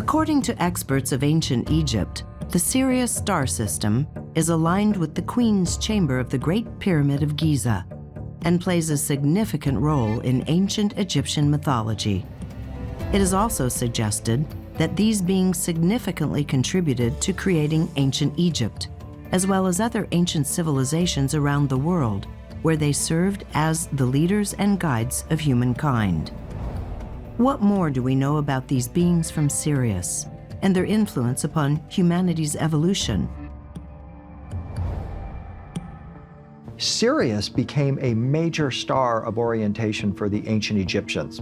According to experts of ancient Egypt, the Sirius star system is aligned with the Queen's Chamber of the Great Pyramid of Giza and plays a significant role in ancient Egyptian mythology. It is also suggested that these beings significantly contributed to creating ancient Egypt, as well as other ancient civilizations around the world, where they served as the leaders and guides of humankind. What more do we know about these beings from Sirius and their influence upon humanity's evolution? Sirius became a major star of orientation for the ancient Egyptians.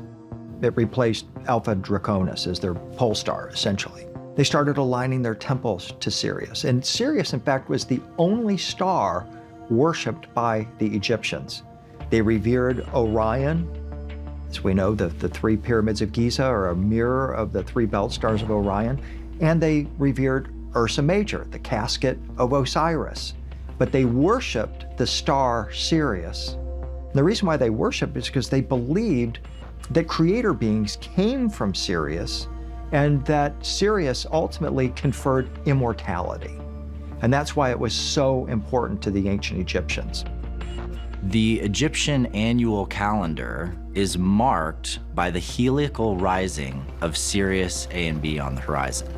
It replaced Alpha Draconis as their pole star, essentially. They started aligning their temples to Sirius, and Sirius, in fact, was the only star worshipped by the Egyptians. They revered Orion. As we know, the three pyramids of Giza are a mirror of the three belt stars of Orion, and they revered Ursa Major, the casket of Osiris. But they worshipped the star Sirius. And the reason why they worshipped is because they believed that creator beings came from Sirius and that Sirius ultimately conferred immortality. And that's why it was so important to the ancient Egyptians. The Egyptian annual calendar is marked by the heliacal rising of Sirius A and B on the horizon.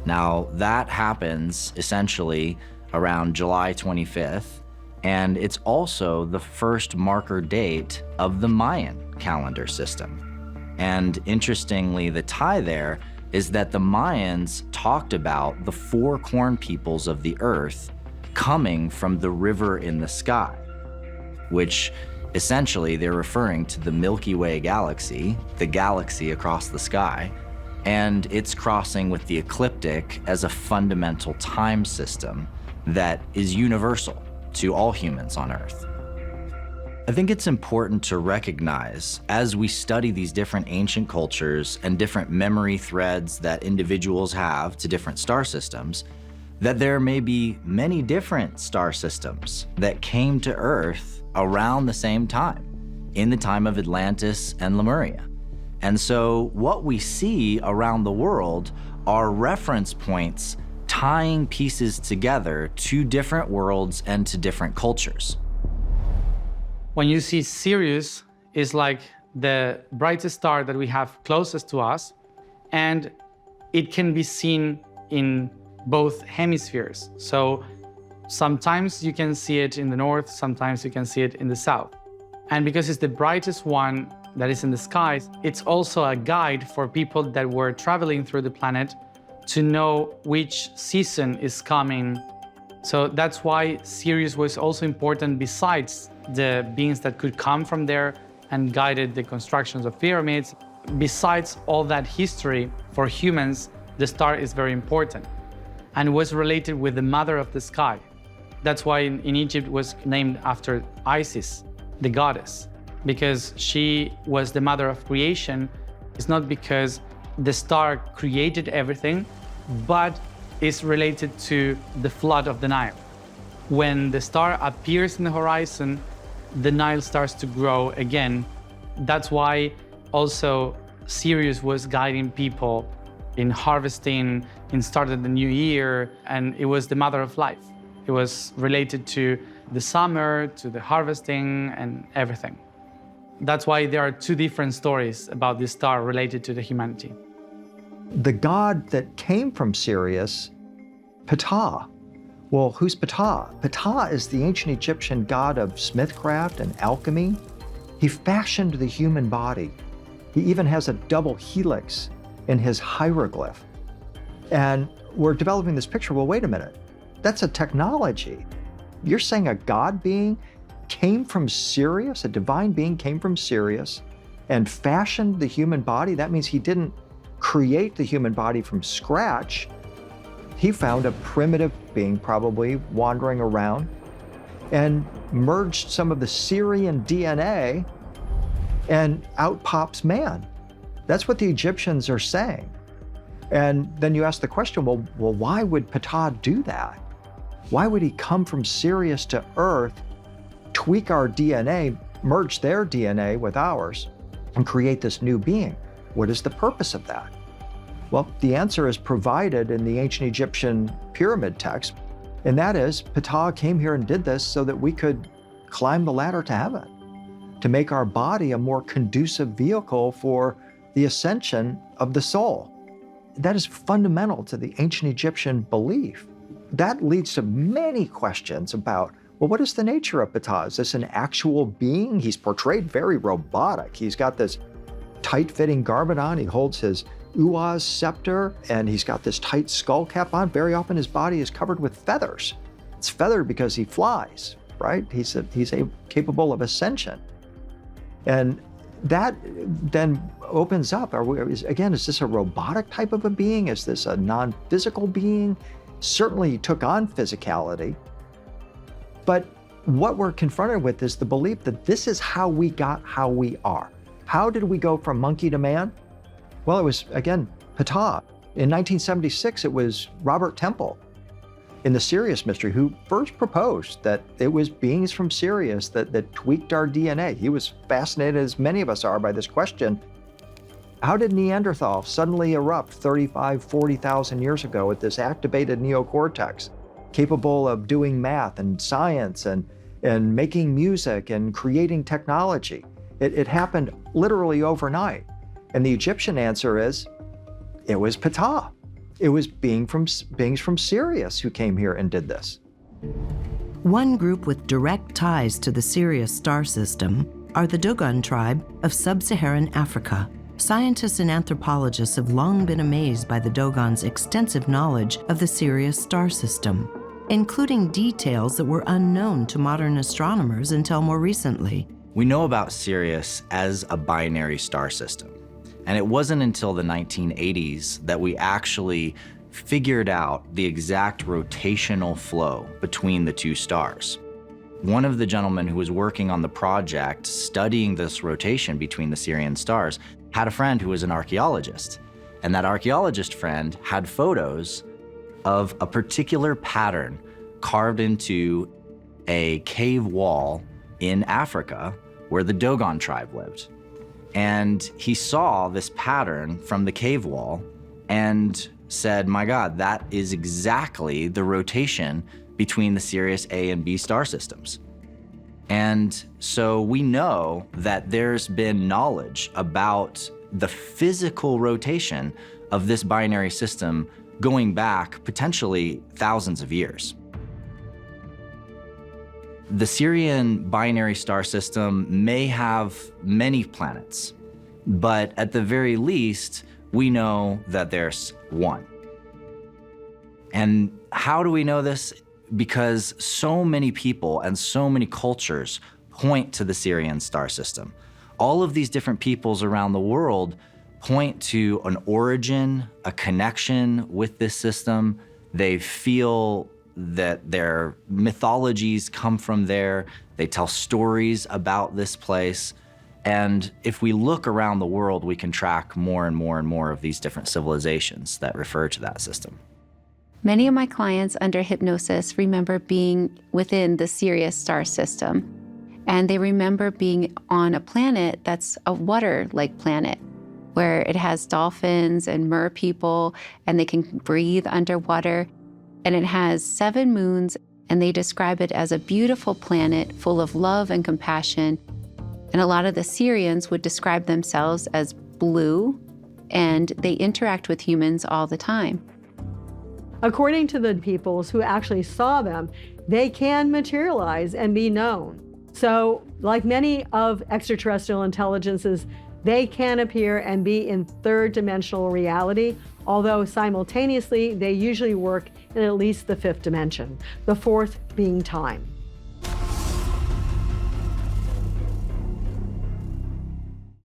Now, that happens essentially around July 25th, and it's also the first marker date of the Mayan calendar system. And interestingly, the tie there is that the Mayans talked about the four corn peoples of the earth coming from the river in the sky, which essentially they're referring to the Milky Way galaxy, the galaxy across the sky, and it's crossing with the ecliptic as a fundamental time system that is universal to all humans on Earth. I think it's important to recognize, as we study these different ancient cultures and different memory threads that individuals have to different star systems, that there may be many different star systems that came to Earth around the same time, in the time of Atlantis and Lemuria. And so what we see around the world are reference points tying pieces together to different worlds and to different cultures. When you see Sirius, is like the brightest star that we have closest to us, and it can be seen in both hemispheres. So sometimes you can see it in the north, sometimes you can see it in the south. And because it's the brightest one that is in the skies, it's also a guide for people that were traveling through the planet to know which season is coming. So that's why Sirius was also important, besides the beings that could come from there and guided the constructions of pyramids. Besides all that history, for humans, the star is very important and was related with the mother of the sky. That's why in Egypt it was named after Isis, the goddess, because she was the mother of creation. It's not because the star created everything, but is related to the flood of the Nile. When the star appears in the horizon, the Nile starts to grow again. That's why also Sirius was guiding people in harvesting, in starting the new year, and it was the mother of life. It was related to the summer, to the harvesting, and everything. That's why there are two different stories about this star related to the humanity. The god that came from Sirius, Ptah. Well, who's Ptah? Ptah is the ancient Egyptian god of smithcraft and alchemy. He fashioned the human body. He even has a double helix in his hieroglyph. And we're developing this picture. Well, wait a minute. That's a technology. You're saying a god being came from Sirius, a divine being came from Sirius and fashioned the human body? That means he didn't create the human body from scratch. He found a primitive being, probably wandering around, and merged some of the Sirian DNA, and out pops man. That's what the Egyptians are saying. And then you ask the question, well, why would Ptah do that? Why would he come from Sirius to Earth, tweak our DNA, merge their DNA with ours, and create this new being? What is the purpose of that? Well, the answer is provided in the ancient Egyptian pyramid text, and that is Ptah came here and did this so that we could climb the ladder to heaven, to make our body a more conducive vehicle for the ascension of the soul. That is fundamental to the ancient Egyptian belief. That leads to many questions about, well, what is the nature of Ptah? Is this an actual being? He's portrayed very robotic. He's got this tight-fitting garment on. He holds his Uaz scepter, and he's got this tight skull cap on. Very often his body is covered with feathers. It's feathered because he flies, right? He's capable of ascension. And that then opens up, is this a robotic type of a being? Is this a non-physical being? Certainly he took on physicality, but what we're confronted with is the belief that this is how we got how we are. How did we go from monkey to man? Well, it was, again, Ptah. In 1976, it was Robert Temple in the Sirius mystery who first proposed that it was beings from Sirius that tweaked our DNA. He was fascinated, as many of us are, by this question. How did Neanderthal suddenly erupt 35, 40,000 years ago with this activated neocortex, capable of doing math and science and making music and creating technology? It happened literally overnight. And the Egyptian answer is, it was Ptah. It was beings from Sirius who came here and did this. One group with direct ties to the Sirius star system are the Dogon tribe of sub-Saharan Africa. Scientists and anthropologists have long been amazed by the Dogon's extensive knowledge of the Sirius star system, including details that were unknown to modern astronomers until more recently. We know about Sirius as a binary star system. And it wasn't until the 1980s that we actually figured out the exact rotational flow between the two stars. One of the gentlemen who was working on the project, studying this rotation between the Sirian stars, had a friend who was an archaeologist. And that archaeologist friend had photos of a particular pattern carved into a cave wall in Africa where the Dogon tribe lived. And he saw this pattern from the cave wall and said, my God, that is exactly the rotation between the Sirius A and B star systems. And so we know that there's been knowledge about the physical rotation of this binary system going back potentially thousands of years. The Sirian binary star system may have many planets, but at the very least, we know that there's one. And how do we know this? Because so many people and so many cultures point to the Sirian star system. All of these different peoples around the world point to an origin, a connection with this system. They feel that their mythologies come from there. They tell stories about this place. And if we look around the world, we can track more and more and more of these different civilizations that refer to that system. Many of my clients under hypnosis remember being within the Sirius star system, and they remember being on a planet that's a water-like planet, where it has dolphins and mer people, and they can breathe underwater. And it has 7 moons, and they describe it as a beautiful planet full of love and compassion. And a lot of the Sirians would describe themselves as blue, and they interact with humans all the time. According to the peoples who actually saw them, they can materialize and be known. So, like many of extraterrestrial intelligences, they can appear and be in third-dimensional reality, although simultaneously they usually work in at least the 5th dimension, the 4th being time.